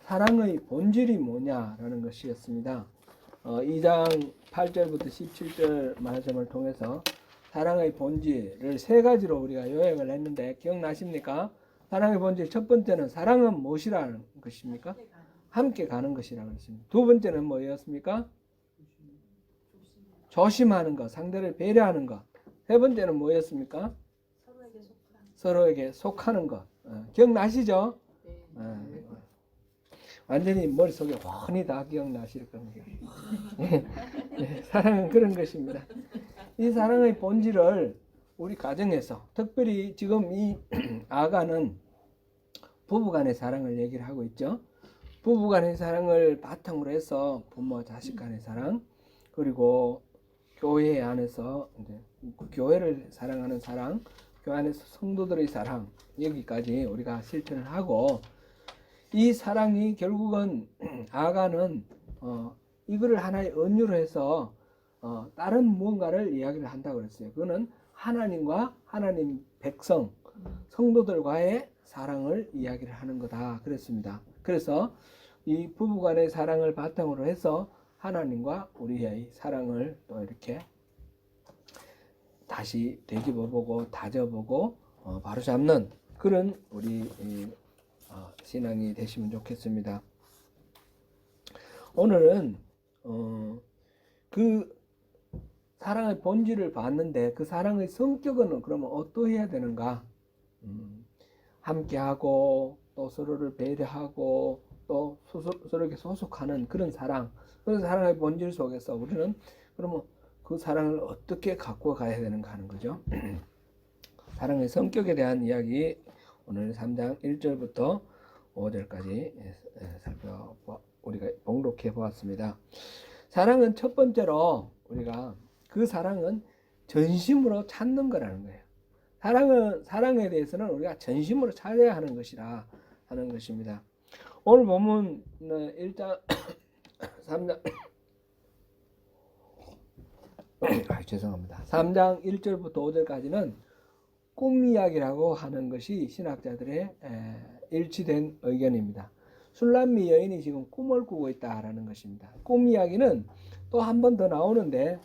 사랑의 본질이 뭐냐라는 것이었습니다. 2장 8절부터 17절 말씀을 통해서 사랑의 본질을 세 가지로 우리가 요약을 했는데 기억나십니까? 사랑의 본질 첫 번째는 사랑은 무엇이라는 것입니까? 함께 가는 것이라는 것입니다. 두 번째는 뭐였습니까? 조심하는 것, 상대를 배려하는 것. 세 번째는 뭐였습니까? 서로에게 속하는 것. 기억나시죠? 네. 완전히 머릿속에 훤히 다 기억나실 겁니다. 사랑은 그런 것입니다. 이 사랑의 본질을 우리 가정에서, 특별히 지금 이 아가는 부부간의 사랑을 얘기를 하고 있죠. 부부간의 사랑을 바탕으로 해서 부모 자식 간의 사랑, 그리고 교회 안에서 이제 교회를 사랑하는 사랑, 교회 안에서 성도들의 사랑, 여기까지 우리가 실천을 하고, 이 사랑이 결국은 아가는 이거를 하나의 은유로 해서 다른 무언가를 이야기를 한다고 그랬어요. 그거는 하나님과 하나님 백성, 성도들과의 사랑을 이야기를 하는 거다 그랬습니다. 그래서 이 부부간의 사랑을 바탕으로 해서 하나님과 우리의 사랑을 또 이렇게 다시 되짚어보고 다져보고 바로잡는 그런 우리 신앙이 되시면 좋겠습니다. 오늘은 그 사랑의 본질을 봤는데 그 사랑의 성격은 그러면 어떠해야 되는가? 함께하고 또 서로를 배려하고 또 서로에게 소속하는 그런 사랑, 그런 사랑의 본질 속에서 우리는 그러면 그 사랑을 어떻게 갖고 가야 되는가 하는 거죠. 사랑의 성격에 대한 이야기 오늘 3장 1절부터 5절까지 우리가 봉독해 보았습니다. 사랑은 첫 번째로 우리가 그 사랑은 전심으로 찾는 거라는 거예요. 사랑에 대해서는 우리가 전심으로 찾아야 하는 것이라 하는 것입니다. 오늘 보면 1장 3장 죄송합니다. 3장 1절부터 5절까지는 꿈 이야기라고 하는 것이 신학자들의 일치된 의견입니다. 술람미 여인이 지금 꿈을 꾸고 있다라는 것입니다. 꿈 이야기는 또 한 번 더 나오는데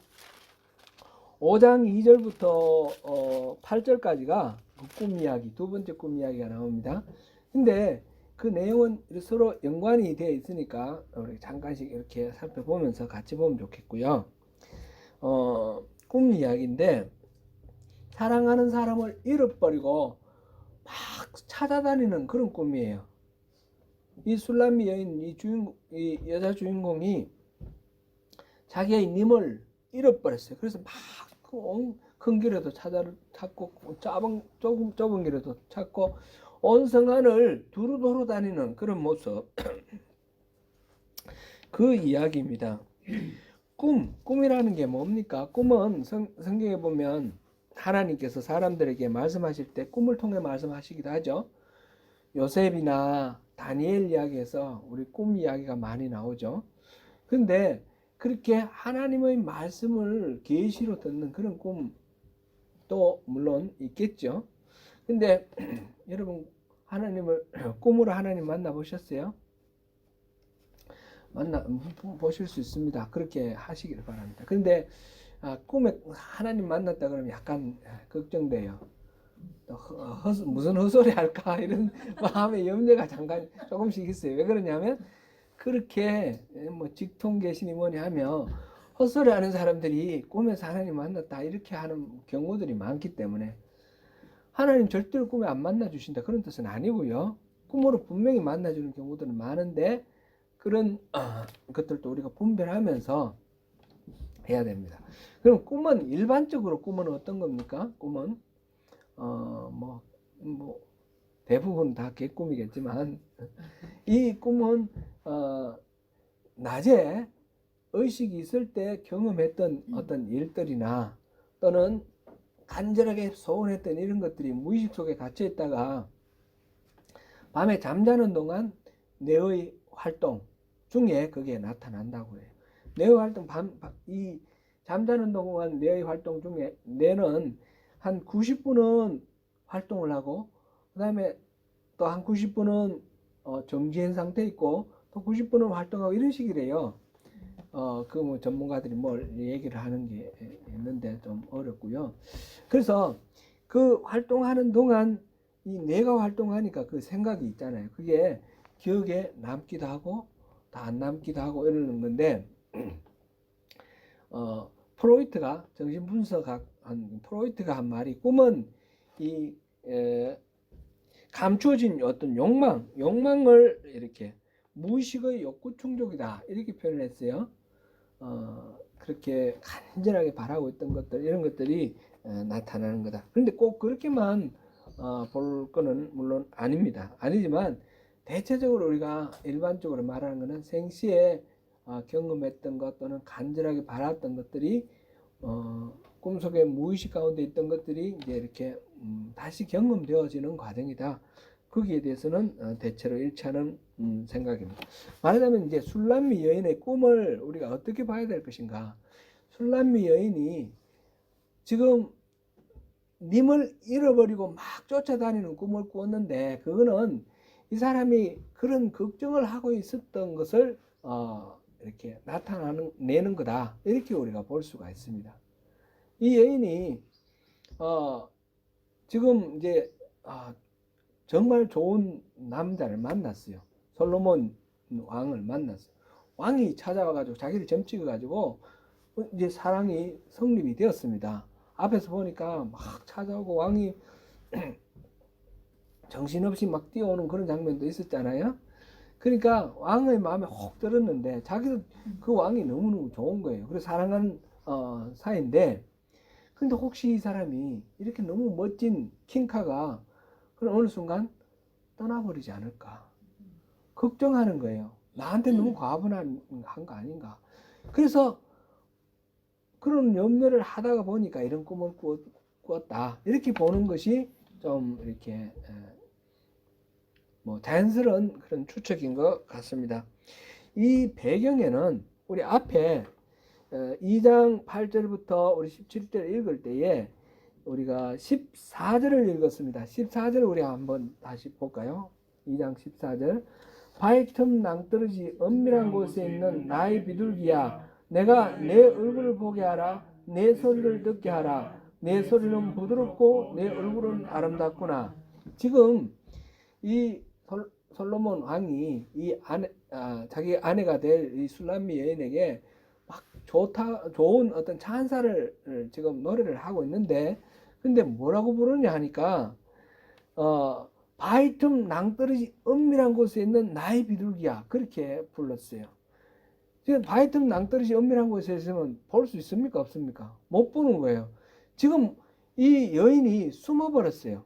5장 2절부터 8절까지가 그 꿈 이야기, 두 번째 꿈 이야기가 나옵니다. 근데 그 내용은 서로 연관이 되어 있으니까 우리 잠깐씩 이렇게 살펴보면서 같이 보면 좋겠고요. 꿈 이야기인데 사랑하는 사람을 잃어버리고 막 찾아다니는 그런 꿈이에요. 이 술람미 여인, 이 여자 주인공이 자기의 님을 잃어버렸어요. 그래서 막 큰 길에도 찾고 좁은 길에도 찾고 온 성안을 두루두루 다니는 그런 모습. 그 이야기입니다. 꿈이라는 게 뭡니까? 꿈은 성경에 보면 하나님께서 사람들에게 말씀하실 때 꿈을 통해 말씀하시기도 하죠. 요셉이나 다니엘 이야기에서 우리 꿈 이야기가 많이 나오죠. 근데 그렇게 하나님의 말씀을 계시로 듣는 그런 꿈도 물론 있겠죠. 근데 여러분 꿈으로 하나님 만나보셨어요? 보실 수 있습니다. 그렇게 하시기를 바랍니다. 그런데 꿈에 하나님 만났다 그러면 약간 걱정돼요. 무슨 헛소리 할까 이런 마음의 염려가 잠깐 조금씩 있어요. 왜 그러냐면 그렇게 뭐 직통계시니 뭐니 하며 헛소리 하는 사람들이 꿈에서 하나님 만났다 이렇게 하는 경우들이 많기 때문에 하나님 절대로 꿈에 안 만나 주신다 그런 뜻은 아니고요. 꿈으로 분명히 만나 주는 경우들은 많은데 그런 것들도 우리가 분별하면서 해야 됩니다. 그럼 꿈은 일반적으로 꿈은 어떤 겁니까? 꿈은 뭐 대부분 다 개꿈이겠지만 이 꿈은 낮에 의식이 있을 때 경험했던 어떤 일들이나 또는 간절하게 소원했던 이런 것들이 무의식 속에 갇혀 있다가 밤에 잠자는 동안 뇌의 활동 중에 그게 나타난다고 해요. 뇌의 활동 이 잠자는 동안 뇌의 활동 중에 뇌는 한 90분은 활동을 하고 그 다음에 또 한 90분은 정지한 상태 있고 또 90분은 활동하고 이런 식이래요. 그 뭐 전문가들이 뭘 얘기를 하는 게 있는데 좀 어렵고요. 그래서 그 활동하는 동안 이 뇌가 활동하니까 그 생각이 있잖아요. 그게 기억에 남기도 하고 다 안 남기도 하고 이러는 건데 프로이트가 정신분석학 한 프로이트가 한 말이 꿈은 이 감추어진 어떤 욕망을 이렇게 무의식의 욕구 충족이다 이렇게 표현했어요. 그렇게 간절하게 바라고 있던 것들 이런 것들이 나타나는 거다. 그런데 꼭 그렇게만 볼 거는 물론 아닙니다. 아니지만 대체적으로 우리가 일반적으로 말하는 것은 생시에 경험했던 것 또는 간절하게 바랐던 것들이 꿈속에 무의식 가운데 있던 것들이 이제 이렇게 다시 경험되어지는 과정이다. 거기에 대해서는 대체로 일치하는 생각입니다. 말하자면 이제 술람미 여인의 꿈을 우리가 어떻게 봐야 될 것인가? 술람미 여인이 지금 님을 잃어버리고 막 쫓아다니는 꿈을 꾸었는데 그거는 이 사람이 그런 걱정을 하고 있었던 것을 이렇게 내는 거다. 이렇게 우리가 볼 수가 있습니다. 이 여인이 지금 이제 정말 좋은 남자를 만났어요. 솔로몬 왕을 만났어요. 왕이 찾아와가지고 자기를 점찍어가지고 이제 사랑이 성립이 되었습니다. 앞에서 보니까 막 찾아오고 왕이 정신없이 막 뛰어오는 그런 장면도 있었잖아요. 그러니까 왕의 마음에 혹 들었는데 자기도 그 왕이 너무너무 좋은 거예요. 그래서 사랑하는 사이인데 근데 혹시 이 사람이 이렇게 너무 멋진 킹카가 그럼 어느 순간 떠나버리지 않을까 걱정하는 거예요. 나한테 너무 과분한 거 아닌가. 그래서 그런 염려를 하다가 보니까 이런 꿈을 꾸었다. 이렇게 보는 것이 좀 이렇게 뭐 자연스러운 그런 추측인 것 같습니다. 이 배경에는 우리 앞에 2장 8절부터 우리 17절 읽을 때에 우리가 14절을 읽었습니다. 14절 우리 한번 다시 볼까요? 2장 14절 바위 틈 낭떠러지 은밀한 곳에 있는 나의 비둘기야 내가 내 얼굴을 보게 하라 내 소리를 듣게 하라 내 소리는 부드럽고 내 얼굴은 아름답구나. 지금 이 솔로몬 왕이 이 자기 아내가 될 이 술람미 여인에게 막 좋은 어떤 찬사를 지금 노래를 하고 있는데 근데 뭐라고 부르냐 하니까 바위 틈 낭떠러지 은밀한 곳에 있는 나의 비둘기야 그렇게 불렀어요. 지금 바위 틈 낭떠러지 은밀한 곳에 있으면 볼 수 있습니까 없습니까? 못 보는 거예요. 지금 이 여인이 숨어버렸어요.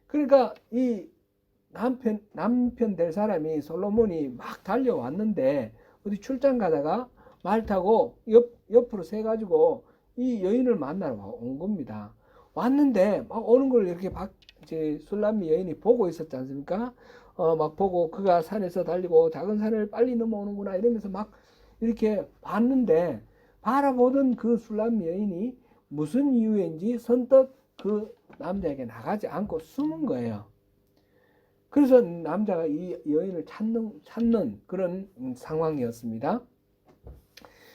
그러니까 이 남편 될 사람이 솔로몬이 막 달려왔는데 어디 출장 가다가 말 타고 옆으로 세 가지고 이 여인을 만나러 온 겁니다. 왔는데 막 오는 걸 이렇게 술람미 여인이 보고 있었지 않습니까? 막 보고 그가 산에서 달리고 작은 산을 빨리 넘어오는구나 이러면서 막 이렇게 봤는데 바라보던 그 술람미 여인이 무슨 이유인지 선뜻 그 남자에게 나가지 않고 숨은 거예요. 그래서 남자가 이 여인을 찾는 그런 상황이었습니다.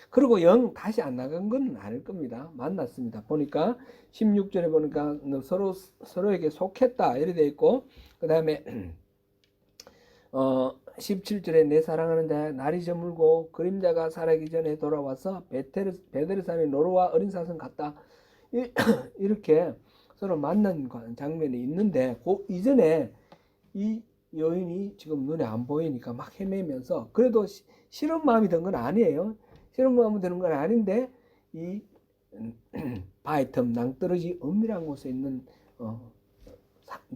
그리고 다시 안 나간 건 아닐 겁니다. 만났습니다. 보니까 16절에 보니까 서로에게 속했다 이렇게 되어 있고 그 다음에 17절에 내 사랑하는 자야 날이 저물고 그림자가 사라지기 전에 돌아와서 베데르산의 노루와 어린 사슴 같다. 이렇게 서로 만난 장면이 있는데 그 이전에 이 여인이 지금 눈에 안 보이니까 막 헤매면서 그래도 싫은 마음이 든 건 아니에요. 싫은 마음이 드는 건 아닌데 이 바위 틈 낭떠러지 은밀한 곳에 있는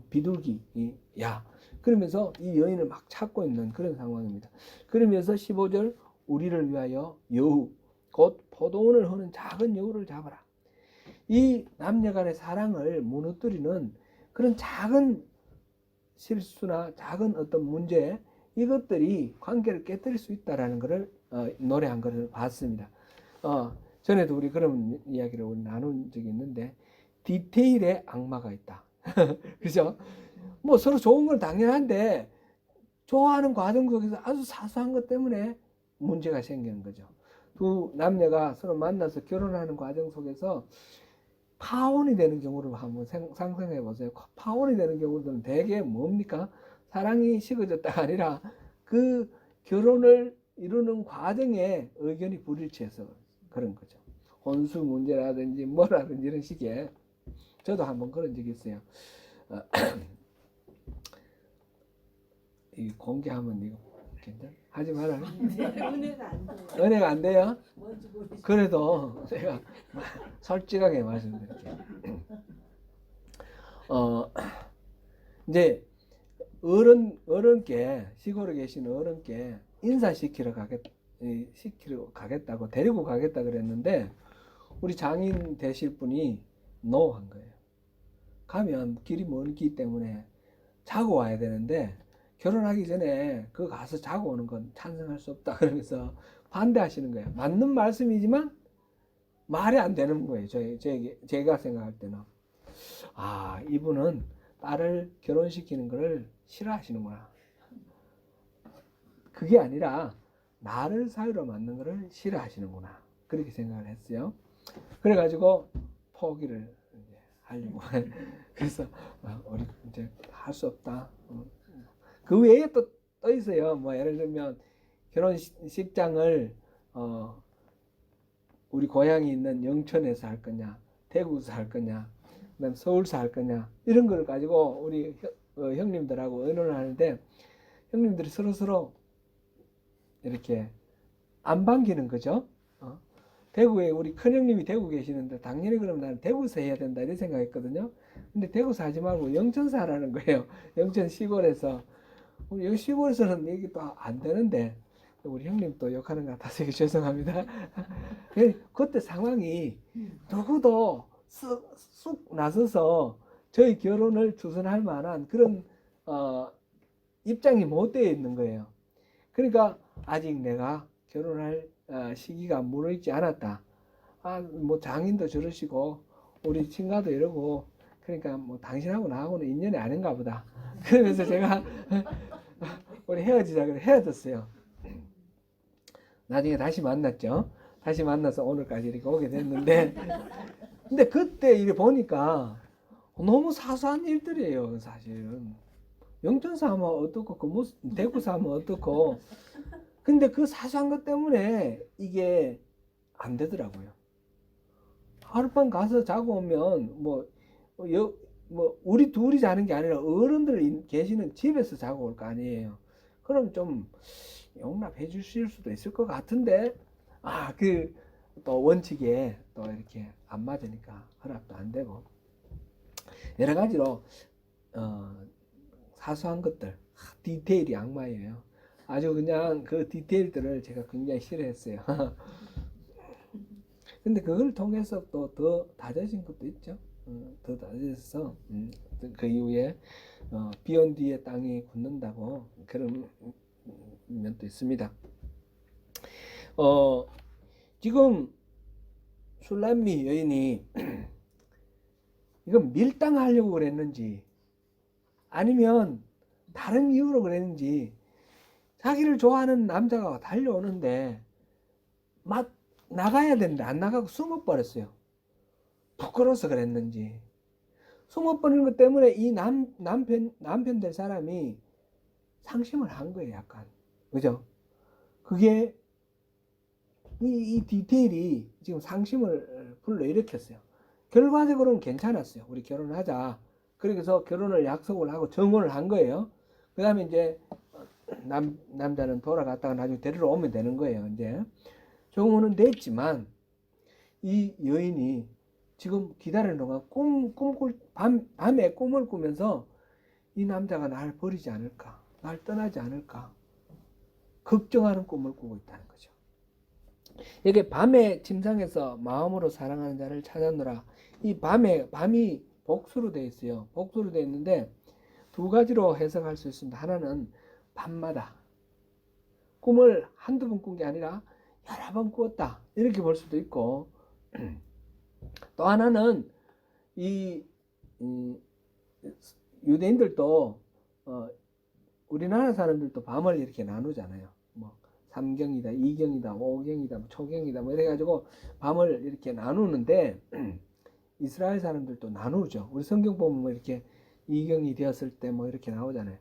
비둘기야 그러면서 이 여인을 막 찾고 있는 그런 상황입니다. 그러면서 15절 우리를 위하여 여우 곧 포도원을 허는 작은 여우를 잡아라. 이 남녀간의 사랑을 무너뜨리는 그런 작은 실수나 작은 어떤 문제 이것들이 관계를 깨뜨릴 수 있다라는 것을 노래한 것을 봤습니다. 전에도 우리 그런 이야기를 우리 나눈 적이 있는데 디테일에 악마가 있다. 그죠? 뭐 서로 좋은 건 당연한데 좋아하는 과정 속에서 아주 사소한 것 때문에 문제가 생기는 거죠. 두 남녀가 서로 만나서 결혼하는 과정 속에서 파혼이 되는 경우를 한번 상상해 보세요. 파혼이 되는 경우들은 대개 뭡니까? 사랑이 식어졌다가 아니라 그 결혼을 이루는 과정에 의견이 불일치해서 그런 거죠. 혼수 문제라든지 뭐라든지 이런 식의. 저도 한번 그런 적이 있어요. 이 공개하면 이거 괜찮아? 하지 마라. 은혜가 안 돼요. 은혜가 안 돼요? 뭔지 모르겠어요. 그래도 제가 솔직하게 말씀드릴게요. 이제 어른께, 시골에 계신 어른께 인사시키러 가겠다고 데리고 가겠다 그랬는데 우리 장인 되실 분이 노 한 거예요. 가면 길이 먼 길 때문에 자고 와야 되는데 결혼하기 전에 그 가서 자고 오는 건 찬성할 수 없다 그러면서 반대하시는 거예요. 맞는 말씀이지만 말이 안 되는 거예요. 제가 생각할 때는. 아, 이분은 딸을 결혼시키는 것을 싫어하시는구나. 그게 아니라 나를 사유로 만든 것을 싫어하시는구나. 그렇게 생각을 했어요. 그래가지고 포기를 이제 하려고. 그래서 우리 이제 할 수 없다. 그 외에 또 있어요. 뭐 예를 들면 결혼식장을 우리 고향이 있는 영천에서 할 거냐, 대구에서 할 거냐, 그다음 서울서 할 거냐 이런 걸 가지고 우리 형님들하고 의논을 하는데 형님들이 서로 이렇게 안 반기는 거죠. 대구에 우리 큰 형님이 대구 계시는데 당연히 그러면 나는 대구에서 해야 된다 이런 생각했거든요. 근데 대구에서 하지 말고 영천에서 하라는 거예요. 영천 시골에서. 여기 시골에서는 이게 또 안 되는데 우리 형님 또 욕하는 것 같아서 죄송합니다. 그때 상황이 누구도 쑥 나서서 저희 결혼을 추선할 만한 그런 입장이 못 되어 있는 거예요. 그러니까 아직 내가 결혼할 시기가 무르익지 않았다. 뭐 장인도 저러시고 우리 친가도 이러고 그러니까 뭐 당신하고 나하고는 인연이 아닌가 보다. 그러면서 제가 우리 헤어지자 그래 헤어졌어요. 나중에 다시 만났죠. 다시 만나서 오늘까지 이렇게 오게 됐는데 근데 그때 이래 보니까 너무 사소한 일들이에요. 사실은 영천사 하면 어떻고 대구사 하면 어떻고 근데 그 사소한 것 때문에 이게 안 되더라고요. 하룻밤 가서 자고 오면 뭐 우리 둘이 자는 게 아니라 어른들 계시는 집에서 자고 올 거 아니에요. 그럼 좀 용납해 주실 수도 있을 것 같은데 그 또 원칙에 또 이렇게 안 맞으니까 허락도 안 되고 여러 가지로 사소한 것들 디테일이 악마예요. 아주 그냥 그 디테일들을 제가 굉장히 싫어했어요. 근데 그걸 통해서 또 더 다져진 것도 있죠. 더 다져서 그 이후에 비온 뒤에 땅이 굳는다고 그런 면도 있습니다. 지금 술람미 여인이 이건 밀당하려고 그랬는지 아니면 다른 이유로 그랬는지 자기를 좋아하는 남자가 달려오는데 막 나가야 되는데 안 나가고 숨어버렸어요. 부끄러워서 그랬는지 숨어버리는 것 때문에 이 남편 될 사람이 상심을 한 거예요. 약간 그죠? 그게 이 디테일이 지금 상심을 불러일으켰어요. 결과적으로는 괜찮았어요. 우리 결혼하자. 그래서 결혼을 약속을 하고 정혼을 한 거예요. 그 다음에 이제 남자는 돌아갔다가 나중에 데리러 오면 되는 거예요. 이제 정혼은 됐지만 이 여인이 지금 기다리는 동안 밤에 꿈을 꾸면서 이 남자가 날 버리지 않을까, 날 떠나지 않을까 걱정하는 꿈을 꾸고 있다는 거죠. 이게 밤에 침상에서 마음으로 사랑하는 자를 찾아노라. 이 밤이 복수로 되어 있어요. 복수로 되어 있는데 두 가지로 해석할 수 있습니다. 하나는 밤마다 꿈을 한두 번 꾼 게 아니라 여러 번 꾸었다 이렇게 볼 수도 있고 또 하나는 이 유대인들도 우리나라 사람들도 밤을 이렇게 나누잖아요. 뭐 삼경이다, 이경이다, 오경이다, 뭐 초경이다, 뭐 이래가지고 밤을 이렇게 나누는데 이스라엘 사람들도 나누죠. 우리 성경 보면 뭐 이렇게 이경이 되었을 때 뭐 이렇게 나오잖아요.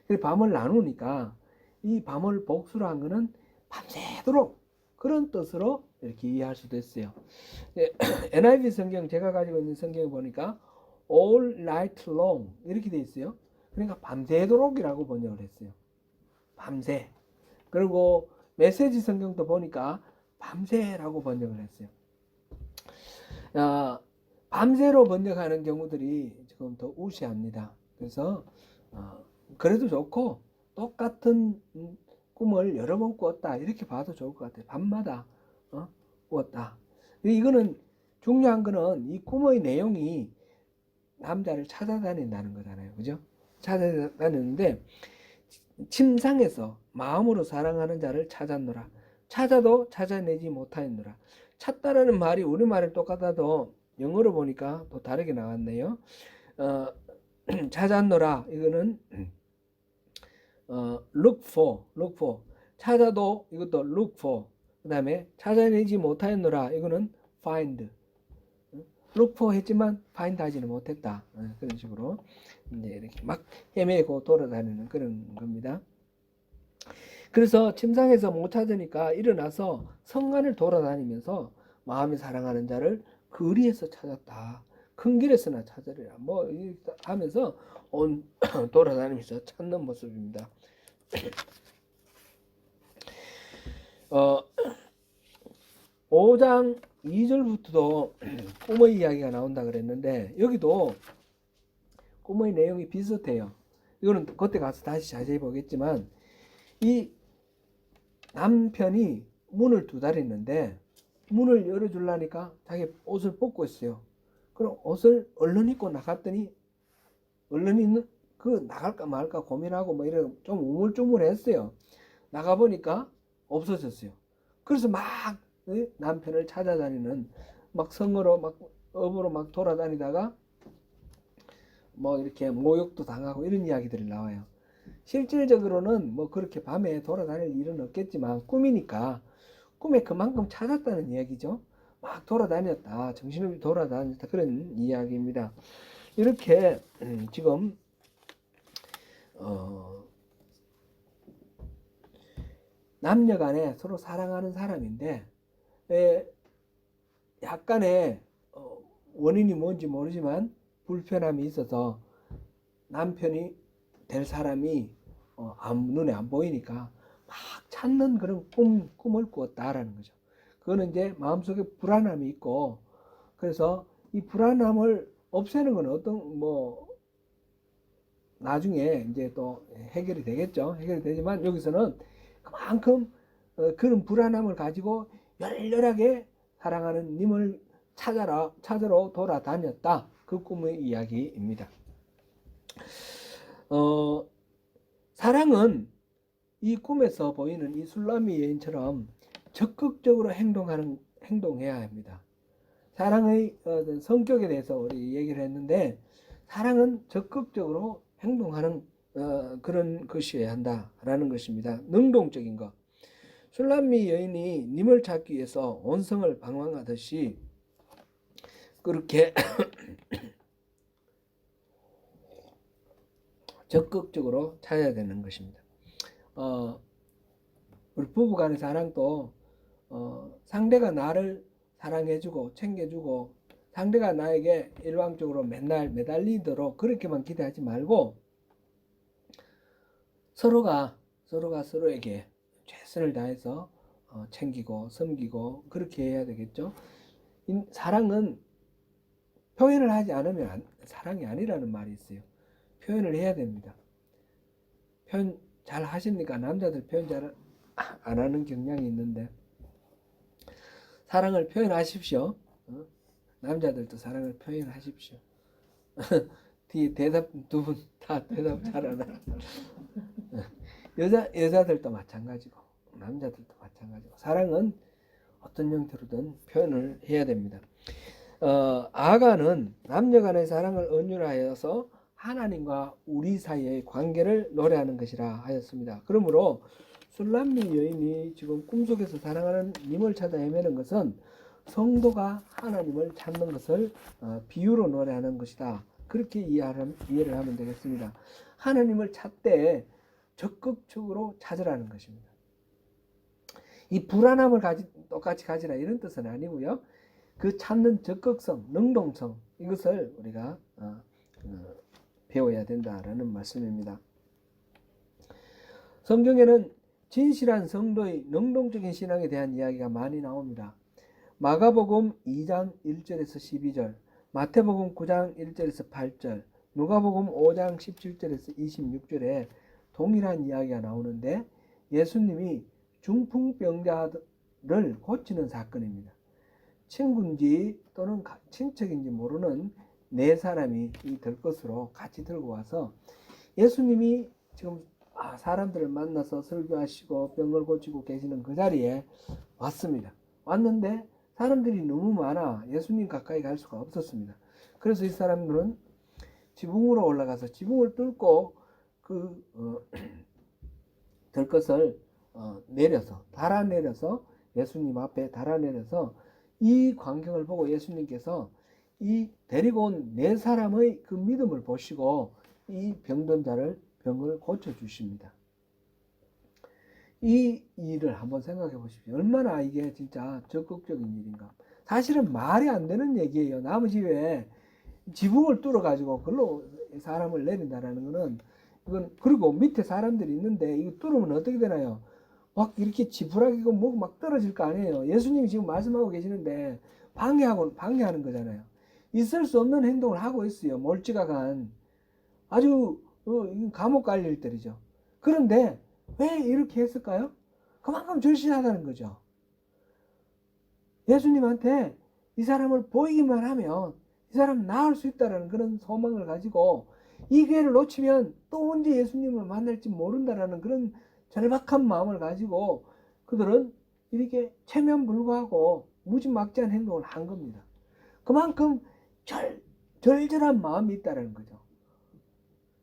그래서 밤을 나누니까 이 밤을 복수로 한 거는 밤새도록 그런 뜻으로 이렇게 이해할 수도 있어요. NIV 성경 제가 가지고 있는 성경을 보니까 all night long 이렇게 돼 있어요. 그러니까 밤새도록이라고 번역을 했어요. 밤새. 그리고 메시지 성경도 보니까 밤새라고 번역을 했어요. 밤새로 번역하는 경우들이 지금 더 우시합니다. 그래서 그래도 좋고 똑같은 꿈을 여러 번 꾸었다 이렇게 봐도 좋을 것 같아요. 밤마다 꾸었다. 이거는 중요한 거는 이 꿈의 내용이 남자를 찾아다닌다는 거잖아요. 그죠? 찾아다니는데 침상에서 마음으로 사랑하는 자를 찾았노라. 찾아도 찾아내지 못하였노라. 찾다라는 말이 우리말은 똑같아도 영어로 보니까 또 다르게 나왔네요. 찾았노라. 이거는 look for. 찾아도 이것도 look for. 그 다음에 찾아내지 못하였노라. 이거는 find. look for 했지만 find 하지는 못했다. 그런 식으로 이제 이렇게 막 헤매고 돌아다니는 그런 겁니다. 그래서 침상에서 못 찾으니까 일어나서 성간을 돌아다니면서 마음이 사랑하는 자를 거리에서 찾았다. 큰 길에서나 찾으리라. 뭐 하면서 돌아다니면서 찾는 모습입니다. 5장 2절부터도 꿈의 이야기가 나온다 그랬는데 여기도 꿈의 내용이 비슷해요. 이거는 그때 가서 다시 자세히 보겠지만 이 남편이 문을 두드리는데 문을 열어주려니까 자기 옷을 벗고 있어요. 그럼 옷을 얼른 입고 나갔더니 얼른 있는 나갈까 말까 고민하고 뭐 이래 좀 우물쭈물했어요. 나가보니까 없어졌어요. 그래서 막 남편을 찾아다니는 막 성으로 막 업으로 막 돌아다니다가 뭐 이렇게 모욕도 당하고 이런 이야기들이 나와요. 실질적으로는 뭐 그렇게 밤에 돌아다닐 일은 없겠지만 꿈이니까 꿈에 그만큼 찾았다는 이야기죠. 막 돌아다녔다. 정신없이 돌아다녔다. 그런 이야기입니다. 이렇게 지금 남녀 간에 서로 사랑하는 사람인데 약간의 원인이 뭔지 모르지만 불편함이 있어서 남편이 될 사람이 눈에 안 보이니까 막 찾는 그런 꿈을 꾸었다라는 거죠. 그거는 이제 마음속에 불안함이 있고 그래서 이 불안함을 없애는 건 어떤 뭐 나중에 이제 또 해결이 되겠죠. 해결이 되지만 여기서는 그만큼 그런 불안함을 가지고 열렬하게 사랑하는 님을 찾으러 돌아다녔다. 그 꿈의 이야기입니다. 사랑은 이 꿈에서 보이는 이 술라미 여인처럼 적극적으로 행동해야 합니다. 사랑의 성격에 대해서 우리 얘기를 했는데 사랑은 적극적으로 행동하는 그런 것이어야 한다라는 것입니다. 능동적인 것. 술람미 여인이 님을 찾기 위해서 온성을 방황하듯이 그렇게 적극적으로 찾아야 되는 것입니다. 우리 부부간의 사랑도 상대가 나를 사랑해주고 챙겨주고 상대가 나에게 일방적으로 맨날 매달리도록 그렇게만 기대하지 말고 서로가 서로에게 최선을 다해서 챙기고 섬기고 그렇게 해야 되겠죠. 사랑은 표현을 하지 않으면 사랑이 아니라는 말이 있어요. 표현을 해야 됩니다. 표현 잘 하십니까? 남자들 표현 잘 안 하는 경향이 있는데 사랑을 표현하십시오. 남자들도 사랑을 표현하십시오. 뒤에 대답 두 분 다 대답 잘하나? 여자들도 마찬가지고 남자들도 마찬가지고 사랑은 어떤 형태로든 표현을 해야 됩니다. 아가는 남녀간의 사랑을 언유하여서 하나님과 우리 사이의 관계를 노래하는 것이라 하였습니다. 그러므로 술람미 여인이 지금 꿈속에서 사랑하는 님을 찾아 헤매는 것은 성도가 하나님을 찾는 것을 비유로 노래하는 것이다. 그렇게 이해를 하면 되겠습니다. 하나님을 찾되 적극적으로 찾으라는 것입니다. 이 불안함을 똑같이 가지라 이런 뜻은 아니고요. 그 찾는 적극성, 능동성 이것을 우리가 배워야 된다라는 말씀입니다. 성경에는 진실한 성도의 능동적인 신앙에 대한 이야기가 많이 나옵니다. 마가복음 2장 1절에서 12절, 마태복음 9장 1절에서 8절, 누가복음 5장 17절에서 26절에 동일한 이야기가 나오는데 예수님이 중풍병자를 고치는 사건입니다. 친구인지 또는 친척인지 모르는 네 사람이 들 것으로 같이 들고 와서 예수님이 지금 사람들을 만나서 설교하시고 병을 고치고 계시는 그 자리에 왔습니다. 왔는데 사람들이 너무 많아 예수님 가까이 갈 수가 없었습니다. 그래서 이 사람들은 지붕으로 올라가서 지붕을 뚫고 들 것을 달아내려서 예수님 앞에 달아내려서 이 광경을 보고 예수님께서 이 데리고 온 네 사람의 그 믿음을 보시고 이 병든 자를 병을 고쳐주십니다. 이 일을 한번 생각해 보십시오. 얼마나 이게 진짜 적극적인 일인가. 사실은 말이 안 되는 얘기예요. 남의 집에 지붕을 뚫어가지고 그걸로 사람을 내린다라는 거는 이건 그리고 밑에 사람들이 있는데 이거 뚫으면 어떻게 되나요? 막 이렇게 지푸라기고 뭐 막 떨어질 거 아니에요. 예수님이 지금 말씀하고 계시는데 방해하는 거잖아요. 있을 수 없는 행동을 하고 있어요. 몰지각한 아주 감옥 갈 일들이죠. 그런데 왜 이렇게 했을까요? 그만큼 절실하다는 거죠. 예수님한테 이 사람을 보이기만 하면 이 사람 나을 수 있다는 그런 소망을 가지고 이 기회를 놓치면 또 언제 예수님을 만날지 모른다라는 그런 절박한 마음을 가지고 그들은 이렇게 체면불구하고 무지막지한 행동을 한 겁니다. 그만큼 절절한 마음이 있다는 거죠.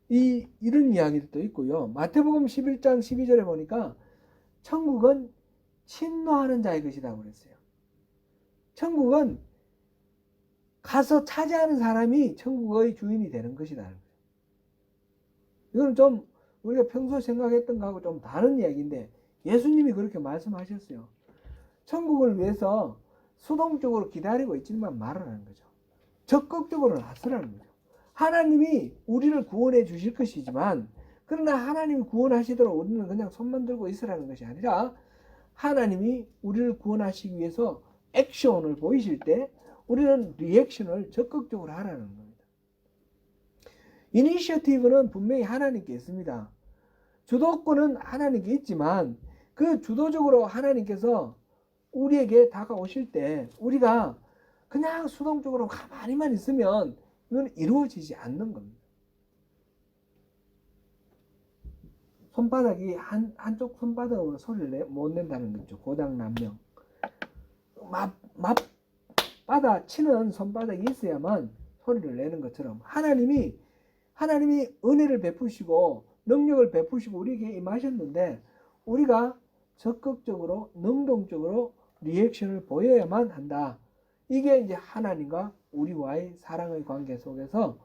이런 이야기도 있고요. 마태복음 11장 12절에 보니까 천국은 친노하는 자의 것이라고 그랬어요. 천국은 가서 차지하는 사람이 천국의 주인이 되는 것이다. 이거는 좀 우리가 평소에 생각했던 거하고 좀 다른 이야기인데 예수님이 그렇게 말씀하셨어요. 천국을 위해서 수동적으로 기다리고 있지만 말하라는 거죠. 적극적으로 나서라는 거죠. 하나님이 우리를 구원해 주실 것이지만 그러나 하나님이 구원하시도록 우리는 그냥 손만 들고 있으라는 것이 아니라 하나님이 우리를 구원하시기 위해서 액션을 보이실 때 우리는 리액션을 적극적으로 하라는 겁니다. 이니셔티브는 분명히 하나님께 있습니다. 주도권은 하나님께 있지만 그 주도적으로 하나님께서 우리에게 다가오실 때 우리가 그냥 수동적으로 가만히만 있으면 이건 이루어지지 않는 겁니다. 손바닥이 한쪽 손바닥으로 소리를 못 낸다는 거죠. 고장난명. 맞받아 치는 손바닥이 있어야만 소리를 내는 것처럼 하나님이 은혜를 베푸시고 능력을 베푸시고 우리에게 임하셨는데 우리가 적극적으로 능동적으로 리액션을 보여야만 한다. 이게 이제 하나님과 우리와의 사랑의 관계 속에서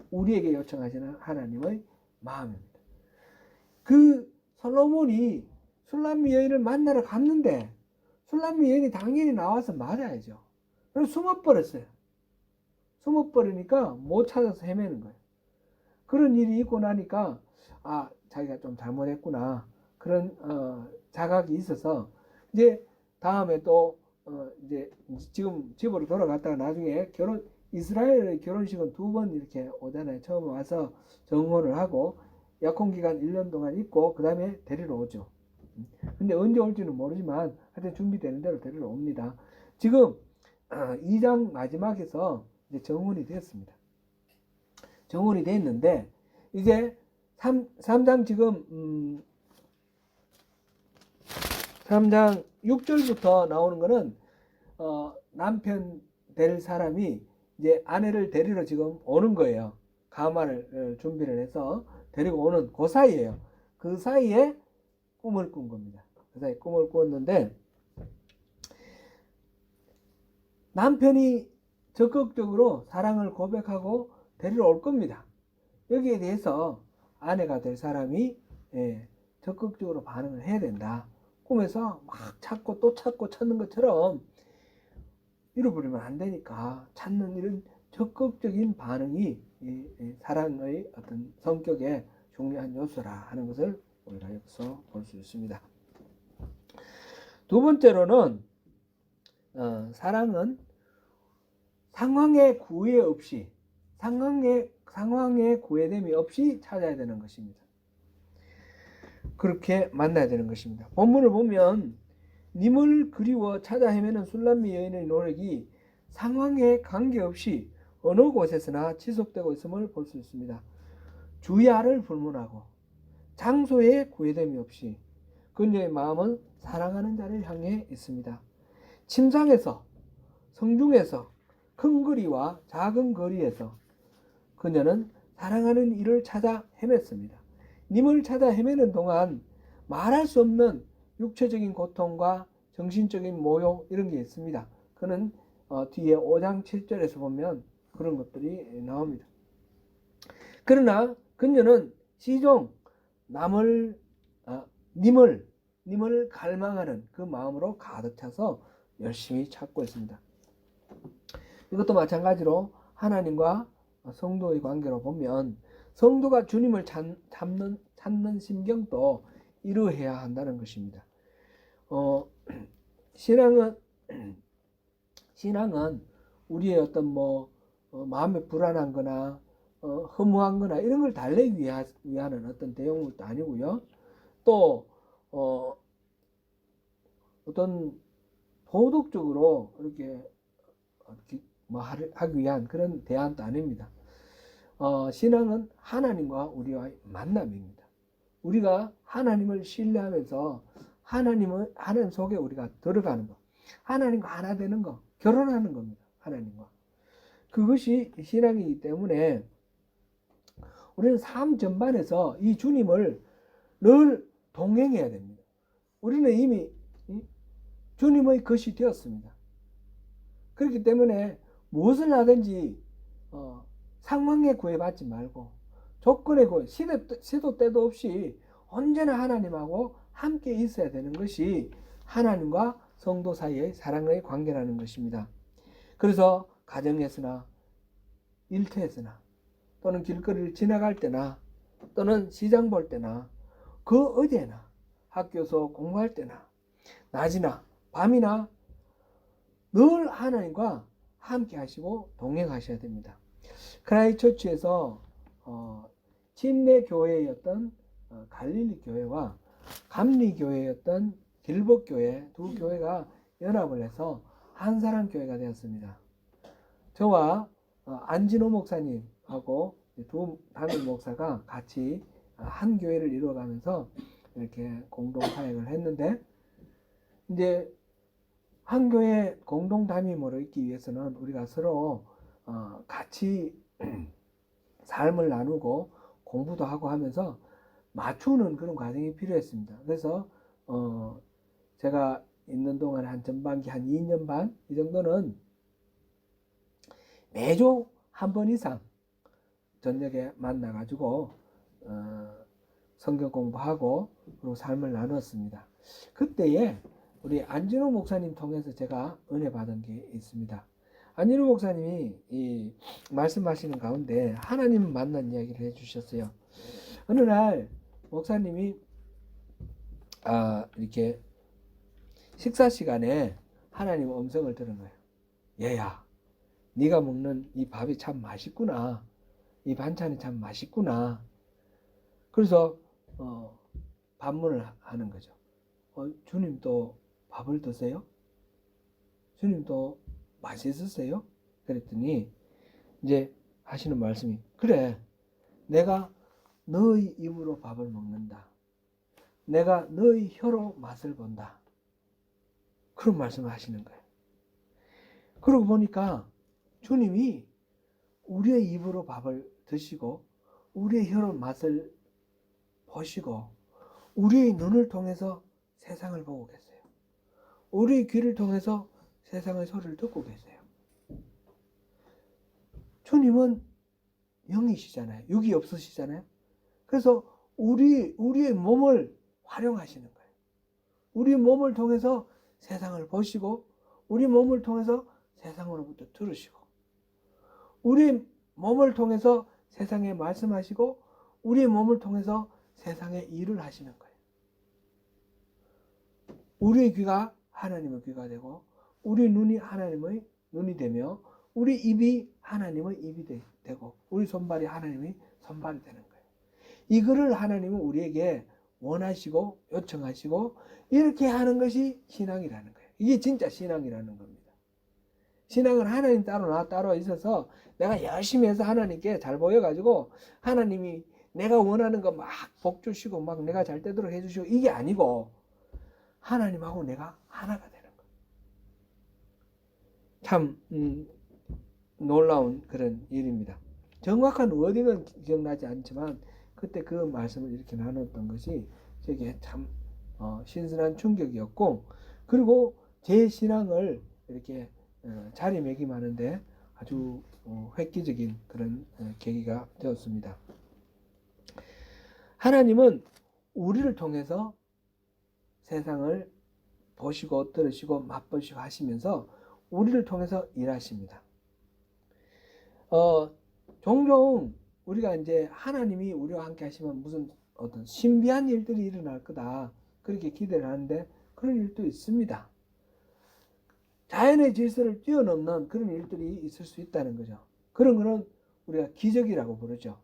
우리에게 요청하시는 하나님의 마음입니다. 그 솔로몬이 술람미 여인을 만나러 갔는데 술람미 여인이 당연히 나와서 맞아야죠. 그래서 숨어버렸어요. 숨어버리니까 못 찾아서 헤매는 거예요. 그런 일이 있고 나니까 자기가 좀 잘못했구나 그런 자각이 있어서 이제 다음에 또 이제 지금 집으로 돌아갔다가 나중에 이스라엘의 결혼식은 2번 이렇게 오잖아요. 처음 와서 정혼을 하고 약혼기간 1년 동안 있고 그 다음에 데리러 오죠. 근데 언제 올지는 모르지만 하여튼 준비되는 대로 데리러 옵니다. 지금 2장 마지막에서 이제 정혼이 됐습니다. 정혼이 됐는데 이제 3장 지금 3장 6절부터 나오는 거는 남편 될 사람이 이제 아내를 데리러 지금 오는 거예요. 가마를 준비를 해서 데리고 오는 그 사이에요. 그 사이에 꿈을 꾼 겁니다. 그 사이에 꿈을 꾸었는데 남편이 적극적으로 사랑을 고백하고 데리러 올 겁니다. 여기에 대해서 아내가 될 사람이 적극적으로 반응을 해야 된다. 꿈에서 막 찾고 또 찾고 찾는 것처럼 잃어버리면 안 되니까 찾는 이런 적극적인 반응이 사랑의 어떤 성격의 중요한 요소라 하는 것을 우리가 여기서 볼 수 있습니다. 두 번째로는 사랑은 상황의 구애 없이 상황의 구애됨이 없이 찾아야 되는 것입니다. 그렇게 만나야 되는 것입니다. 본문을 보면 님을 그리워 찾아 헤매는 술람미 여인의 노력이 상황에 관계없이 어느 곳에서나 지속되고 있음을 볼 수 있습니다. 주야를 불문하고 장소에 구애됨이 없이 그녀의 마음은 사랑하는 자를 향해 있습니다. 침상에서, 성중에서, 큰 거리와 작은 거리에서 그녀는 사랑하는 이를 찾아 헤맸습니다. 님을 찾아 헤매는 동안 말할 수 없는 육체적인 고통과 정신적인 모욕 이런 게 있습니다. 그는 뒤에 5장 7절에서 보면 그런 것들이 나옵니다. 그러나 그녀는 시종 님을 갈망하는 그 마음으로 가득 차서 열심히 찾고 있습니다. 이것도 마찬가지로 하나님과 성도의 관계로 보면 성도가 주님을 찾는 심경도 이러해야 한다는 것입니다. 신앙은 우리의 어떤 마음에 불안한 거나 허무한 거나 이런 걸 달래기 위하는 어떤 대용물도 아니고요. 또 어떤 도덕적으로 이렇게 하기 위한 그런 대안도 아닙니다. 신앙은 하나님과 우리와의 만남입니다. 우리가 하나님을 신뢰하면서 하나님 속에 우리가 들어가는 것, 하나님과 하나 되는 것, 결혼하는 겁니다. 하나님과. 그것이 신앙이기 때문에 우리는 삶 전반에서 이 주님을 늘 동행해야 됩니다. 우리는 이미 주님의 것이 되었습니다. 그렇기 때문에 무엇을 하든지 상황에 구애받지 말고 조건에 구애, 시도 때도 없이 언제나 하나님하고 함께 있어야 되는 것이 하나님과 성도 사이의 사랑의 관계라는 것입니다. 그래서 가정에서나 일터에서나 또는 길거리를 지나갈 때나 또는 시장 볼 때나 그 어디에나 학교에서 공부할 때나 낮이나 밤이나 늘 하나님과 함께 하시고 동행하셔야 됩니다. 크라이처치에서 침례 교회였던 갈릴리 교회와 감리 교회였던 길복 교회 두 교회가 연합을 해서 한 사람 교회가 되었습니다. 저와 안진호 목사님하고 두 담임 목사가 같이 한 교회를 이루어가면서 이렇게 공동 사역을 했는데, 이제 한 교회 공동 담임으로 있기 위해서는 우리가 서로 같이 삶을 나누고 공부도 하고 하면서 맞추는 그런 과정이 필요했습니다. 그래서 제가 있는 동안 한 전반기 한 2년 반 이 정도는 매주 한 번 이상 저녁에 만나가지고 성경 공부하고 그리고 삶을 나눴습니다. 그때에 우리 안진호 목사님 통해서 제가 은혜 받은 게 있습니다. 안진호 목사님이 이 말씀하시는 가운데 하나님 만난 이야기를 해주셨어요. 어느 날 목사님이 이렇게 식사 시간에 하나님 음성을 들은 거예요. 얘야, 네가 먹는 이 밥이 참 맛있구나. 이 반찬이 참 맛있구나. 그래서 반문을 하는 거죠. 주님도 밥을 드세요? 주님도 맛있으세요? 그랬더니 이제 하시는 말씀이, 그래, 내가 너의 입으로 밥을 먹는다. 내가 너의 혀로 맛을 본다. 그런 말씀을 하시는 거예요. 그러고 보니까 주님이 우리의 입으로 밥을 드시고 우리의 혀로 맛을 보시고 우리의 눈을 통해서 세상을 보고 계세요. 우리의 귀를 통해서 세상의 소리를 듣고 계세요. 주님은 영이시잖아요. 육이 없으시잖아요. 그래서 우리의 몸을 활용하시는 거예요. 우리 몸을 통해서 세상을 보시고 우리 몸을 통해서 세상으로부터 들으시고 우리 몸을 통해서 세상에 말씀하시고 우리 몸을 통해서 세상에 일을 하시는 거예요. 우리의 귀가 하나님의 귀가 되고 우리 눈이 하나님의 눈이 되며 우리 입이 하나님의 입이 되고 우리 손발이 하나님의 손발이 되는 거예요. 이거를 하나님은 우리에게 원하시고 요청하시고 이렇게 하는 것이 신앙이라는 거예요. 이게 진짜 신앙이라는 겁니다. 신앙은 하나님 따로 나 따로 있어서 내가 열심히 해서 하나님께 잘 보여가지고 하나님이 내가 원하는 거 막 복 주시고 막 내가 잘 되도록 해주시고 이게 아니고 하나님하고 내가 하나가 되는 거예요. 참 놀라운 그런 일입니다. 정확한 워딩은 기억나지 않지만 그때 그 말씀을 이렇게 나눴던 것이 제게 참 신선한 충격이었고 그리고 제 신앙을 이렇게 자리매김하는데 아주 획기적인 그런 계기가 되었습니다. 하나님은 우리를 통해서 세상을 보시고 들으시고 맛보시고 하시면서 우리를 통해서 일하십니다. 종종 우리가 이제 하나님이 우리와 함께 하시면 무슨 어떤 신비한 일들이 일어날 거다 그렇게 기대를 하는데 그런 일도 있습니다. 자연의 질서를 뛰어넘는 그런 일들이 있을 수 있다는 거죠. 그런 거는 우리가 기적이라고 부르죠.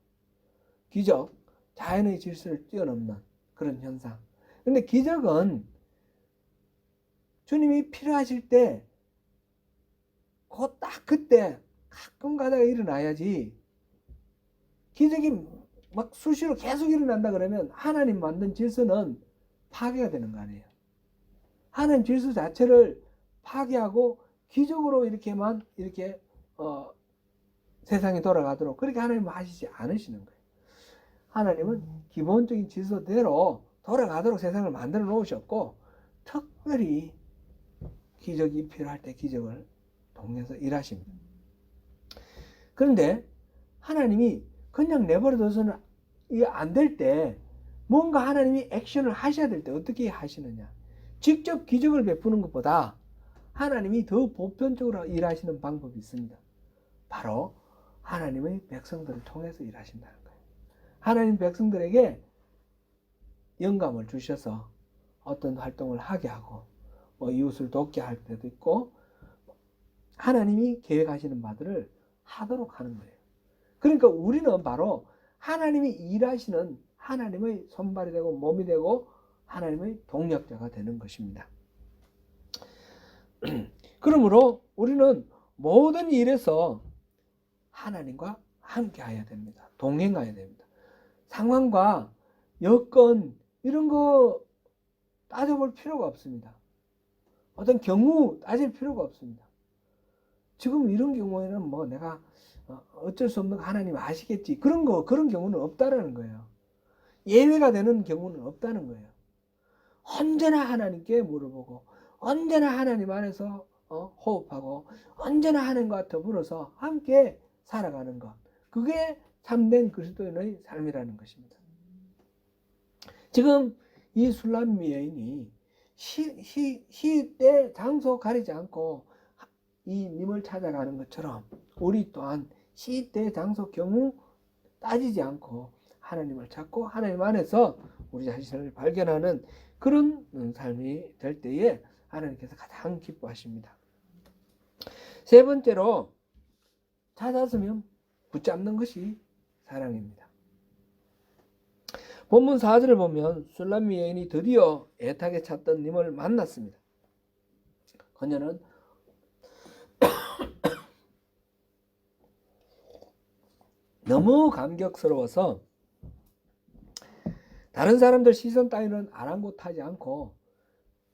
기적, 자연의 질서를 뛰어넘는 그런 현상. 근데 기적은 주님이 필요하실 때 곧 딱 그때 가끔 가다가 일어나야지 기적이 막 수시로 계속 일어난다 그러면 하나님 만든 질서는 파괴가 되는 거 아니에요. 하나님 질서 자체를 파괴하고 기적으로 이렇게만 이렇게 세상이 돌아가도록 그렇게 하나님은 하시지 않으시는 거예요. 하나님은 기본적인 질서대로 돌아가도록 세상을 만들어 놓으셨고 특별히 기적이 필요할 때 기적을 통해서 일하십니다. 그런데 하나님이 그냥 내버려둬서는 이게 안 될 때 뭔가 하나님이 액션을 하셔야 될 때 어떻게 하시느냐. 직접 기적을 베푸는 것보다 하나님이 더 보편적으로 일하시는 방법이 있습니다. 바로 하나님의 백성들을 통해서 일하신다는 거예요. 하나님 백성들에게 영감을 주셔서 어떤 활동을 하게 하고 이웃을 돕게 할 때도 있고 하나님이 계획하시는 바들을 하도록 하는 거예요. 그러니까 우리는 바로 하나님이 일하시는 하나님의 손발이 되고 몸이 되고 하나님의 동력자가 되는 것입니다. 그러므로 우리는 모든 일에서 하나님과 함께 해야 됩니다. 동행해야 됩니다. 상황과 여건 이런 거 따져볼 필요가 없습니다. 어떤 경우 따질 필요가 없습니다. 지금 이런 경우에는 뭐 내가 어쩔 수 없는 거 하나님 아시겠지. 그런 경우는 없다라는 거예요. 예외가 되는 경우는 없다는 거예요. 언제나 하나님께 물어보고 언제나 하나님 안에서 호흡하고 언제나 하나님과 더불어서 함께 살아가는 것. 그게 참된 그리스도인의 삶이라는 것입니다. 지금 이 술람미 여인이 시때 장소 가리지 않고 이 님을 찾아가는 것처럼 우리 또한 시때 장소 경우 따지지 않고 하나님을 찾고 하나님 안에서 우리 자신을 발견하는 그런 삶이 될 때에 하나님께서 가장 기뻐하십니다. 세 번째로 찾았으면 붙잡는 것이 사랑입니다. 본문 4절을 보면 술람미 여인이 드디어 애타게 찾던 님을 만났습니다. 그녀는 너무 감격스러워서 다른 사람들 시선 따위는 아랑곳하지 않고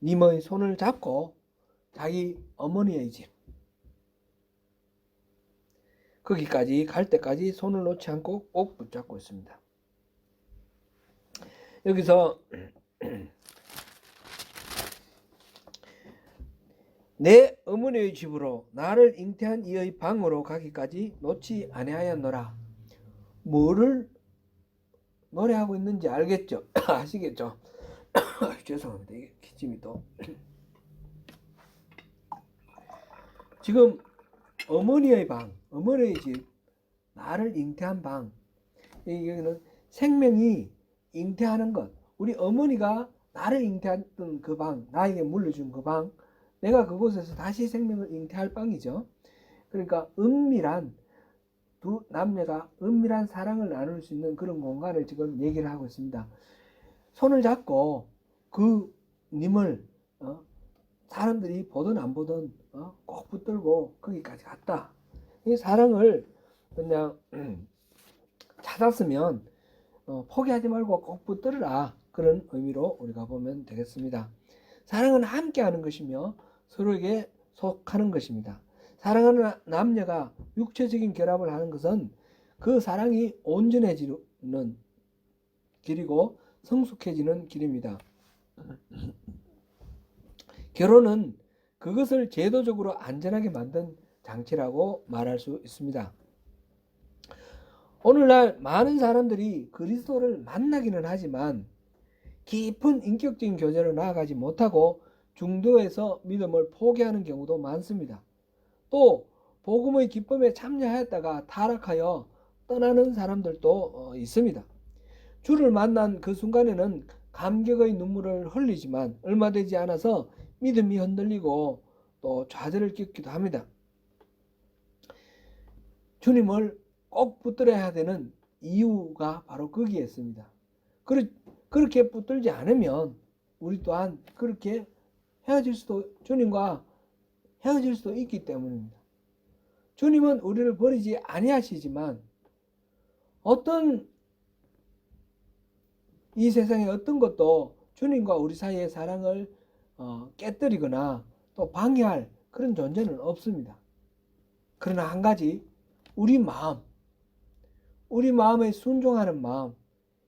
님의 손을 잡고 자기 어머니의 집 거기까지 갈 때까지 손을 놓지 않고 꼭 붙잡고 있습니다. 여기서 내 어머니의 집으로 나를 잉태한 이의 방으로 가기까지 놓지 아니하였노라. 뭐를 노래하고 있는지 알겠죠? 아시겠죠? 죄송합니다. 이게 기침이 또. 지금 어머니의 방, 어머니의 집, 나를 잉태한 방. 여기는 생명이 잉태하는 것. 우리 어머니가 나를 잉태했던 그 방, 나에게 물려준 그 방, 내가 그곳에서 다시 생명을 잉태할 방이죠. 그러니까 은밀한 두 남녀가 은밀한 사랑을 나눌 수 있는 그런 공간을 지금 얘기를 하고 있습니다. 손을 잡고 그 님을 사람들이 보든 안 보든 꼭 붙들고 거기까지 갔다. 이 사랑을 그냥 찾았으면 포기하지 말고 꼭 붙들으라. 그런 의미로 우리가 보면 되겠습니다. 사랑은 함께하는 것이며 서로에게 속하는 것입니다. 사랑하는 남녀가 육체적인 결합을 하는 것은 그 사랑이 온전해지는 길이고 성숙해지는 길입니다. 결혼은 그것을 제도적으로 안전하게 만든 장치라고 말할 수 있습니다. 오늘날 많은 사람들이 그리스도를 만나기는 하지만 깊은 인격적인 교제로 나아가지 못하고 중도에서 믿음을 포기하는 경우도 많습니다. 또 복음의 기쁨에 참여하였다가 타락하여 떠나는 사람들도 있습니다. 주를 만난 그 순간에는 감격의 눈물을 흘리지만 얼마 되지 않아서 믿음이 흔들리고 또 좌절을 겪기도 합니다. 주님을 꼭 붙들어야 되는 이유가 바로 거기에 있습니다. 그렇게 붙들지 않으면 우리 또한 그렇게 주님과 헤어질 수도 있기 때문입니다. 주님은 우리를 버리지 아니하시지만 이 세상의 어떤 것도 주님과 우리 사이의 사랑을 깨뜨리거나 또 방해할 그런 존재는 없습니다. 그러나 한 가지, 우리 마음에 순종하는 마음,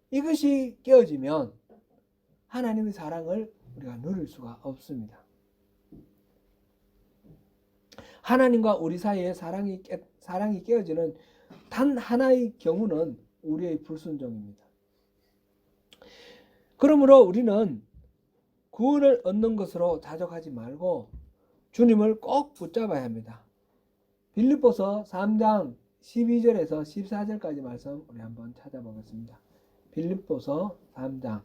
이것이 깨어지면 하나님의 사랑을 우리가 누릴 수가 없습니다. 하나님과 우리 사이에 사랑이 깨어지는 단 하나의 경우는 우리의 불순종입니다. 그러므로 우리는 구원을 얻는 것으로 자족하지 말고 주님을 꼭 붙잡아야 합니다. 빌립보서 3장 12절에서 14절까지 말씀 우리 한번 찾아보겠습니다. 빌립보서 3장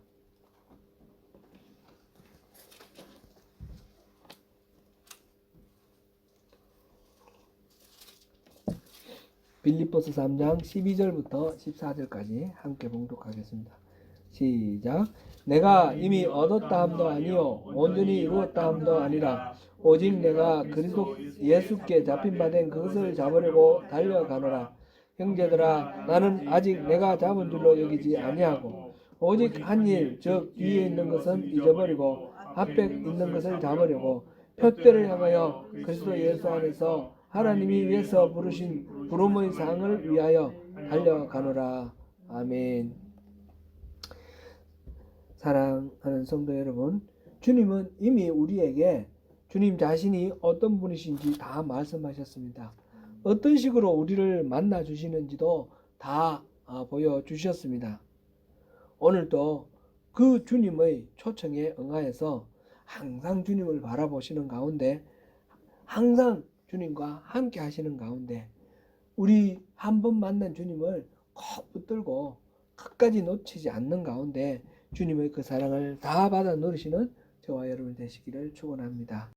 빌립보서 3장 12절부터 14절까지 함께 봉독하겠습니다. 시작. 내가 이미 얻었다 함도 아니요 온전히 이루었다 함도 아니라 오직 내가 그리스도 예수께 잡힌 바 된 그것을 잡으려고 달려가노라. 형제들아, 나는 아직 내가 잡은 줄로 여기지 아니하고 오직 한 일, 즉 뒤에 있는 것은 잊어버리고 앞에 있는 것을 잡으려고 표대를 향하여 그리스도 예수 안에서 하나님이 위에서 부르신 부름의 상을 위하여 달려가노라. 아멘. 사랑하는 성도 여러분, 주님은 이미 우리에게 주님 자신이 어떤 분이신지 다 말씀하셨습니다. 어떤 식으로 우리를 만나 주시는지도 다 보여주셨습니다. 오늘도 그 주님의 초청에 응하여서 항상 주님을 바라보시는 가운데, 항상 주님과 함께 하시는 가운데 우리 한 번 만난 주님을 꼭 붙들고 끝까지 놓치지 않는 가운데 주님의 그 사랑을 다 받아 누리시는 저와 여러분 되시기를 축원합니다.